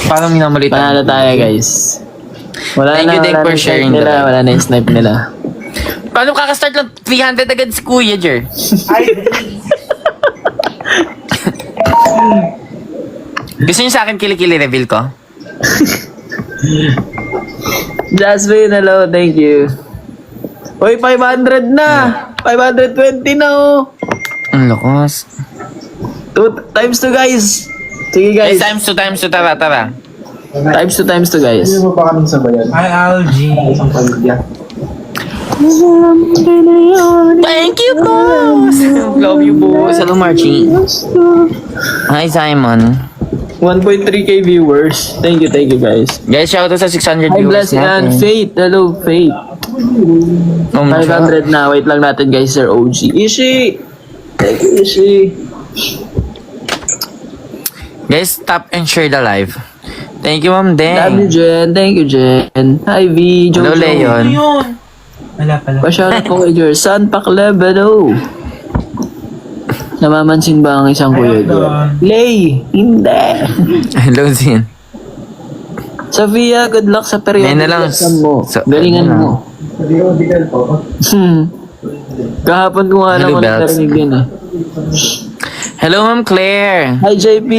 Parang minamalitan. Panalo tayo, guys. Wala Thank na, you, Dick, wala for na yung sharing snipe nila, the- wala na yung snipe nila. Paano kakastart lang 300 agad si Kuya, Jer? Gusto niyo sa akin kilikili reveal ko? Jasmine, hello, thank you. Uy, 500 na! 520 na, oh! Ang lakas. 2 times 2, guys! Sige, guys. Guys, times 2, tara. Times 2, guys. Hindi mo pa kaming sabayan. Hi, Algie. Isang pamilya. Thank you, boss! Love you, boss. Hello, Marchie. Hi, Simon. 1.3k viewers. Thank you, guys. Guys, shout out sa 600 Hi, viewers Bless and natin. Faith. Hello, Faith. Oh, my God. 500 na. Wait lang natin, guys, Sir OG. Ishi! Thank you, Ishi. Guys, tap and share the live. Thank you, Ma'am Love you, Deng. Jen. Thank you, Jen. Hi, V. Jojo. Hello, Leon. Yun. Wala pala. Pa-shoutout po kay Jer. San Pakleb, hello. Namamansin ba ang isang kuya doon? Lay! Hindi! Hello, Zin. Sofia, good luck sa period May na lang mo. Galingan ano na. mo. Hindi ko bigyan po. Kahapon ko nga lang Hello, ako Bells. narinig yun eh. Hello, Ma'am Claire. Hi, JP.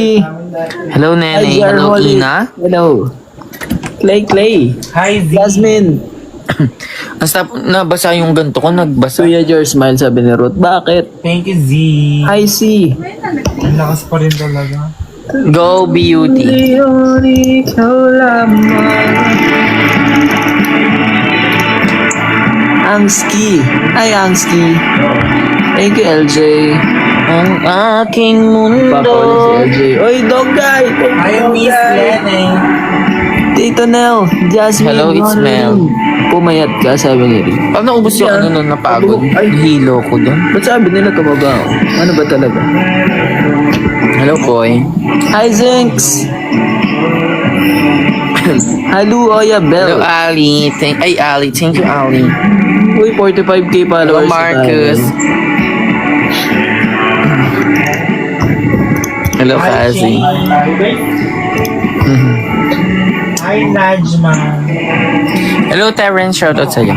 Hello, Hi, Nene. JR Hello, Holly. Ina. Hello. Clay. Hi, Z. Jasmine. Basta nabasa yung ganto ko, nagbasa. Kuya Jer, smile, sabi ni Ruth. Bakit? Thank you, Z. Hi, C. Ang lakas pa rin talaga. Go, beauty. Leon, ikaw lamang. Angski. Hi, Angski. Thank you, LJ. Ang aking mundo. Papaulit si LJ. Oy, dog guy! Hi, Miss Lenny. Tito Nel, Jasmine. Hello, it's Mel. Pumayat ka, sabi ni Rick. Pag naubos yung ano nun, napagod. Hilo ko dun. Ba't sabi nila tumaba ako? Ano ba talaga? Hello, boy. Hi, Zinks! Hello, Oya Hello, Bell. Ali. Ali. Thank you, Ali. Uy, 45k Hello, followers. na Marcus. tayo. Hello, Kazi. Hi, Najma. Hello, Terrence. Shoutout sa'yo.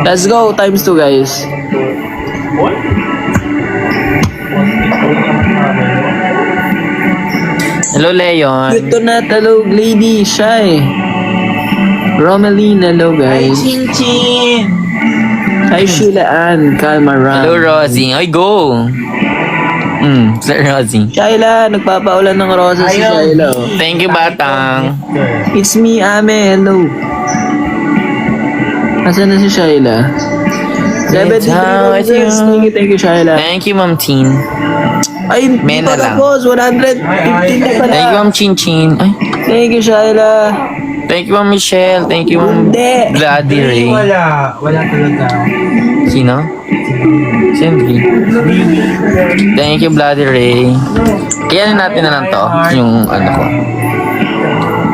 Let's go, times 2, guys. Hello, Leon. Ito na, talog, lady, shy. Romeline, hello, Hi, guys. Chin Chin. Hi, Sheila Ann, Calmaran. Hello, Rosie. Ay, go. Sir Rosie. Shaila, nagpapaulan ng rosas si Ayaw. Shaila. oh. Thank you, Batang. It's me, Ame, hello. Asan na si Shaila? 73 how it roses. is. Thank you, Shaila. Thank you, Ma'am Teen. Ay, hindi May pa na lang. tapos. 115 na pala. Thank you, Ma'am Chin Chin. Ay, Thank you, Shaila. thank you, Ma'am Michelle. Thank you, Ma'am Hindi. Bloody Ray. Wala. Wala talaga. Sino? Siyempre. Thank you, Bloody Ray. Iyan natin na lang to. Yung ano ko.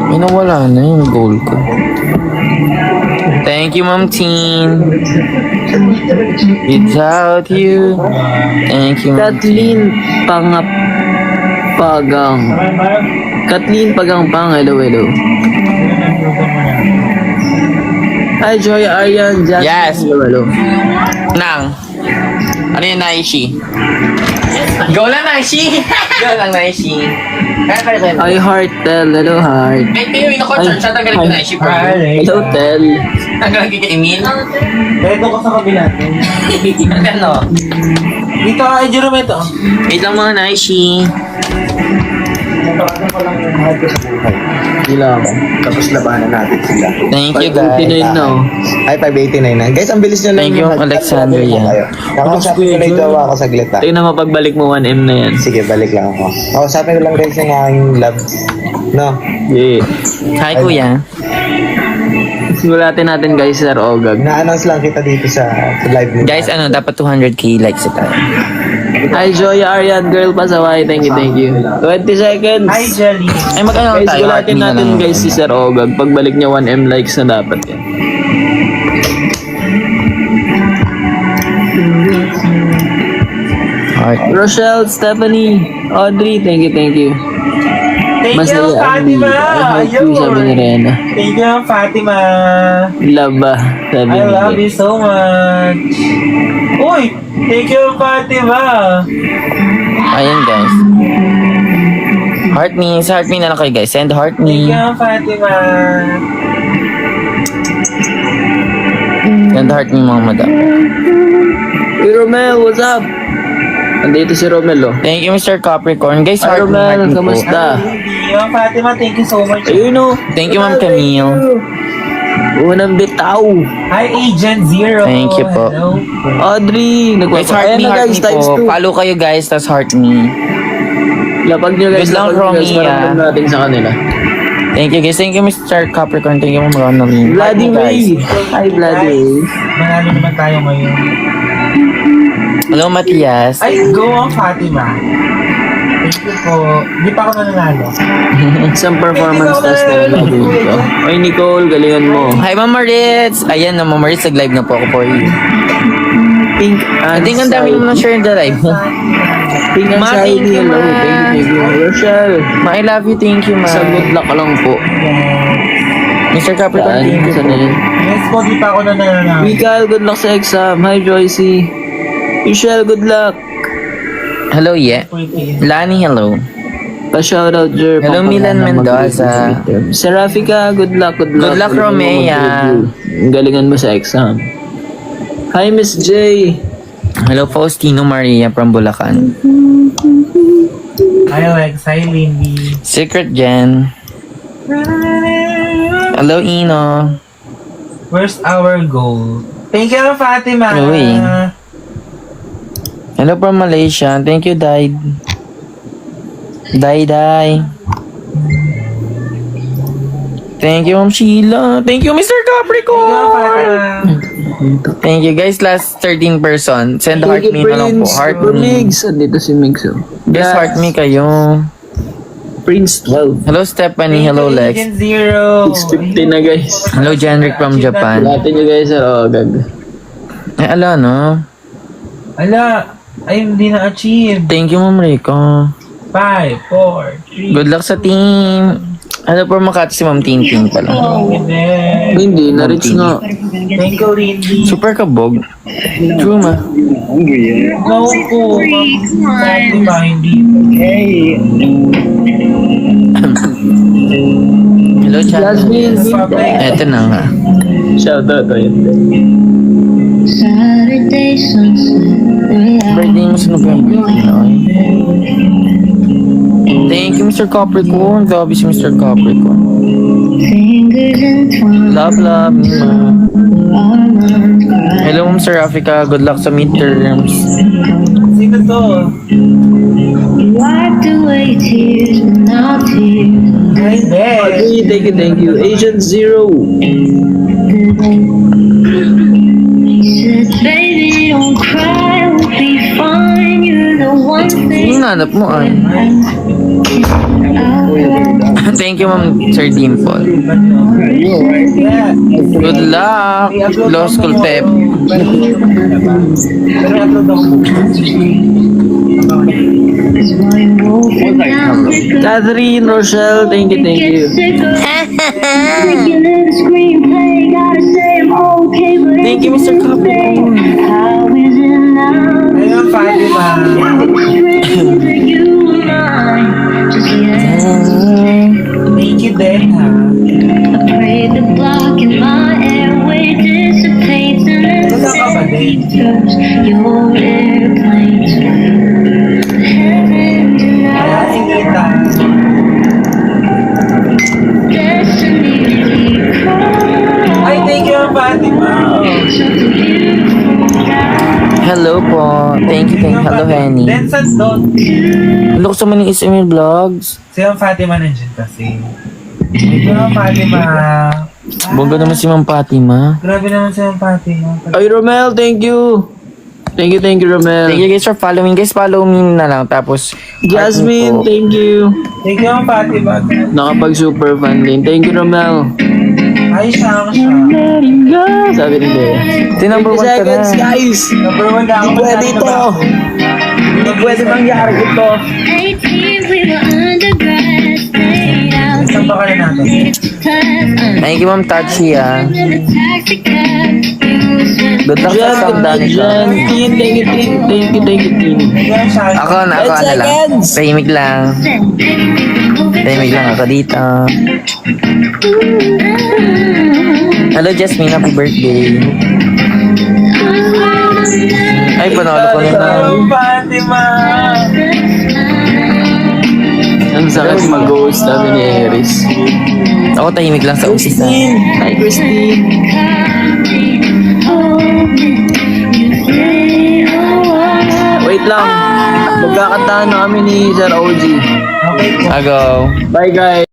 Ay, nawala na yung goal ko. Thank you, Ma'am Teen. Without you. Thank you, Ma'am Kathleen Pagang. Kathleen Pagangpang, hello, hello. Hi, Joy Aryan. Jasmine, Yes. hello, hello. Nang. Ano yung Naishi? Go lang, Naishi! Go lang, Naishi. Kaya. Hi, Heart, Tel. Hello, Heart. May pinuwi na concert siya. Tanggalin ko Naishi for you. Hello, Tel. Tanggalin ko kay Emil. Ito ka sa kabila. Ano? Dito ka, Jerome, ito. Wait lang mga Naishi. Ano ko lang yung mahal ko sa buhay. Hila ako. Tapos labanan natin sila. Thank you, guys. 59 na, oh. Ay, 589 na. Guys, ang bilis nyo lang. Thank you, yung- Alexandria. Kakausapin ko na yung jowa ko saglit ah. Tingnan mo pagbalik mo 1M na yan. Sige, balik lang ako. Kausapin ko lang guys yung aking love. No? Yeah. Hi, kuya. Simulatin natin guys, Sir Ogag. Na-announce lang kita dito sa live nila. Guys, ano, dapat 200k likes ito. Hi, Joya Aryan. Girl pasaway. Thank you, thank you. 20 seconds. Hi, Jelly. Ay, magkano Guys, tayo? simulatin Admin na natin lang. guys si Sir Ogag. Pagbalik niya 1M likes na dapat yan. Heart. Rochelle, Stephanie, Audrey, thank you, thank you. Thank you, Masaya Fatima. I hope you, sabi ni Rena. Thank you, Fatima. Love ba? Sabi I ni love Rena. you so much. Uy! Thank you, Fatima. Ayan guys. Heart me. Sa heart me na lang kayo guys. Send heart Thank me. you, Fatima. Send heart me mga madam. Hey Romel, what's up? Andito si Romel, oh. Thank you Mr. Capricorn. Guys, Hi heart me Romel, po. kamusta? Thank you, Fatima. Thank you so much. Ayun, oh. Thank you Ma'am Camille. Unang bitaw. Hi, Agent Zero. Thank you po. Hello. Audrey, Guys, heart me, Ayan na heart guys, me times po. 2. Follow kayo guys, tas heart me. Lapag nyo guys, Good lang, lapag nyo guys, Romy, paramdam natin sa kanila. Thank you guys. Thank you Mr. Capricorn. Thank you Ma'am Ronaldine. Bloody Heart me, guys. Ray. Hi, Bloody Ray. Manalo naman tayo ngayon. Hello Matias. Ay, go ang Fatima. Thank you po. Di pa ako nananalo. Isang performance test na nilagay dito. Oy, Nicole, galingan mo. Hi Ma'am Maritz. Ayan na Ma'am Maritz. Nag-live na po ako for you. Pink I think ang dami naman na share the live. Pink Ma, thank anxiety. you, Hello, Ma. thank you. Rochelle, Ma, I love you. Thank you sa Ma. good luck ka lang po. Mr. Capricorn. Saan? Thank you Saan po. na yun? Yes po, di pa ako nananalo. Mikael, good luck sa exam. Hi, Joycey. Michelle, good luck. Hello, yeah. Lani, hello. Pa-shoutout, Jer. Hello, Milan Mendoza. Serafika, good luck, good luck. Good luck, Romea. Ang galingan mo sa exam. Hi, Miss J. Hello, Faustino Maria from Bulacan. Hi, Alex. Hi, Lindy. Secret Jen. Hello, Ino. Where's our goal? Thank you, Fatima. Uy. Hello from Malaysia. Thank you, Dai. Dai. Thank you, Ma'am Sheila. Thank you, Mr. Thank you, Capricorn. Fatima. Thank you, guys. Last 13 person. Send heart me na lang po. Heart Super me. Migs. Andito si Migs. Oh. Guys, heart me kayo. Prince 12. Hello, Stephanie. Hello, Lex. Agent Zero. 650 na guys. Hello, Jenrick from Japan. Latin nyo guys. Oh, gag. Ay, ala, no? Ala, ay hindi na-achieve. Thank you, Ma'am Rico. 5, 4, 3. Good luck sa team. Ano po Makati si Ma'am Tintin pala. Hindi, na-reach nga. Thank you, Lindy. Super kabog. True, ma. No po, Fatima, hindi. Hello, chat. Jasmine. Eto na nga. Shoutout. Ayun. Saturday sunset. Birthday mo sa November. Pinoy. Thank you, Mr. Capricorn. Grabe si Mr. Capricorn. Fingers entwined. Love, ni ma. Our minds cry. Hello, Ma'am Sir Africa. Good luck sa midterms. Sino to? You wiped away tears, but now tears. Hindi. Okay, thank you. Agent Zero. He said, baby, don't cry, we'll be fine. You're the one thing Yung nanap mo ay. Thank you, Ma'am Sir Dimple. Yeah. Good luck. Law school tep. Pero upload ako. is why you won't sit down. Catherine, Rochelle, thank you. Get sick of thinking in the screenplay. Gotta say I'm okay, but Thank you, Mr. Capricorn. how is it now? Ayun, Fatima. Dreams that you were mine. Just yet Thank you din, ha? I pray the block in my airway dissipates and then Wala ka ba din? turns your airplane to heaven Kaya si tonight. Tita. Destiny cries. Ay, thank you, Fatima. Something beautiful guy. Hello po. Thank you. Hello, Henny. Then, saan doon? Hello sa maning SML Vlogs. Si Ma'am Fatima nandiyan kasi. Thank you, Ma'am Fatima. Bongga naman si Ma'am Fatima. Grabe naman si Ma'am Fatima. Ay, Romel, thank you. Thank you, Romel. Thank you guys for following. Guys, follow me na lang. Tapos, Jasmine, thank you. Thank you, Ma'am Fatima. Nakapag-super fan din. Thank you, Romel. Ay, siya. Sabi ni Bea. Number 1 ka na. Seconds, guys. Number 1 na ako. Pwede ito. Hindi pwede mangyari ito. 18, we were undergrads. Thank you, Ma'am Tachi, ah. Good luck sa Jen, exam, good night, Danica. Jen. Tin, thank you, Tin. Thank you, Tin. Yan siya. Ako na lang. seconds. Tahimik lang. Tahimik lang ako dito. Hello, Jasmine. Happy birthday. Ay, panalo ko na. Fatima! Ang sakit mag-ghost kami ni Eris. Ako tahimik lang sa umpisa. Hi, Christine. Wait lang. Magkakantahan na kami ni Sir OG. Okay po. Agaw. Bye, guys.